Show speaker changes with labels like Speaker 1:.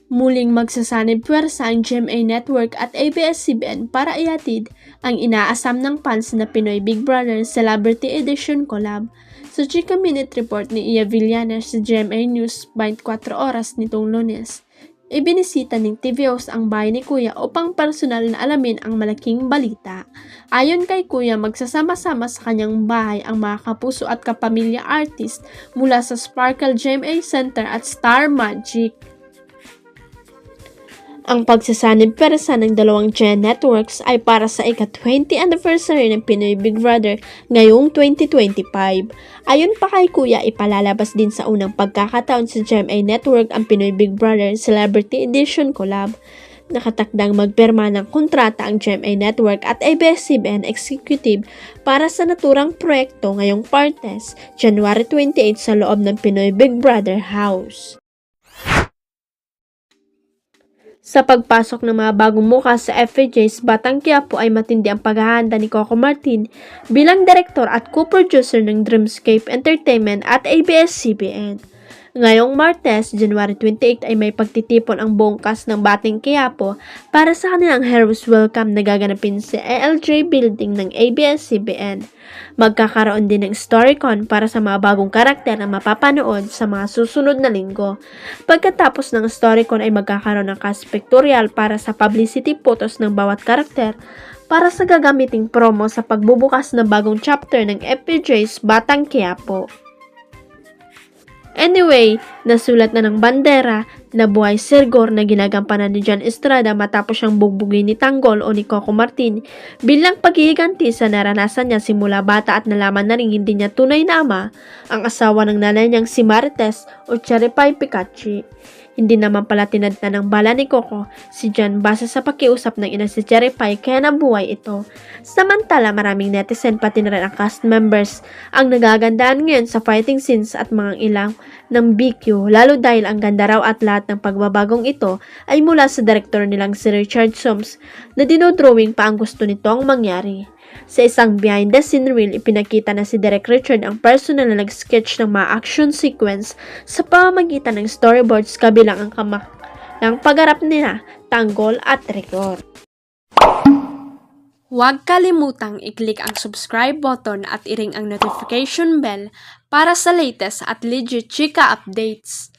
Speaker 1: Muling magsasanib puwersa ang GMA Network at ABS-CBN para ihatid ang inaasam ng fans na Pinoy Big Brother Celebrity Edition Collab. Sa Chika Minute Report ni Iya Villanes sa GMA News 24 Oras nitong Lunes, ibinisita ng TV host ang bahay ni Kuya upang personal na alamin ang malaking balita. Ayon kay Kuya, magsasama-sama sa kanyang bahay ang mga kapuso at kapamilya artist mula sa Sparkle GMA Center at Star Magic. Ang pagsasanib persa ng dalawang Gen Networks ay para sa ika-20 anniversary ng Pinoy Big Brother ngayong 2025. Ayon pa kay Kuya, ipalalabas din sa unang pagkakataon sa GMA Network ang Pinoy Big Brother Celebrity Edition Collab. Nakatakdang magpirma ng kontrata ang GMA Network at ABS-CBN Executive para sa naturang proyekto ngayong Partes, January 28 sa loob ng Pinoy Big Brother House. Sa pagpasok ng mga bagong muka sa FPJ's Batang Quiapo ay matindi ang paghahanda ni Coco Martin bilang direktor at co-producer ng Dreamscape Entertainment at ABS-CBN. Ngayong Martes, January 28 ay may pagtitipon ang buong cast ng Batang Quiapo para sa kanilang Heroes Welcome na gaganapin sa ALJ Building ng ABS-CBN. Magkakaroon din ng Storycon para sa mga bagong karakter na mapapanood sa mga susunod na linggo. Pagkatapos ng Storycon ay magkakaroon ng cast pictorial para sa publicity photos ng bawat karakter para sa gagamiting promo sa pagbubukas ng bagong chapter ng FPJ's Batang Quiapo. Anyway, nasulat na ng bandera na buhay Sirgor na ginagampanan ni John Estrada matapos siyang bugbugin ni Tanggol o ni Coco Martin bilang paghihiganti sa naranasan niya simula bata at nalaman na rin hindi niya tunay na ama ang asawa ng nanay niyang si Marites o Cherepay Picachi. Hindi naman pala tinadta ng bala ni Coco si John base sa pakiusap ng ina si Cherepay kaya nabuhay ito. Samantala maraming netizen pati na rin ang cast members ang nagagandaan ngayon sa fighting scenes at mga ilang ng BQ lalo dahil ang ganda raw at lahat ng pagbabagong ito ay mula sa direktor nilang si Richard Soms na dinodrawing pa ang gusto nitong mangyari. Sa isang behind the scene reel, ipinakita na si Direk Richard ang personal na nag-sketch ng mga action sequence sa pamamagitan ng storyboards kabilang ang ng pagharap nila, Tanggol at Rigor. Huwag kalimutang i-click ang subscribe button at i-ring ang notification bell para sa latest at legit chika updates.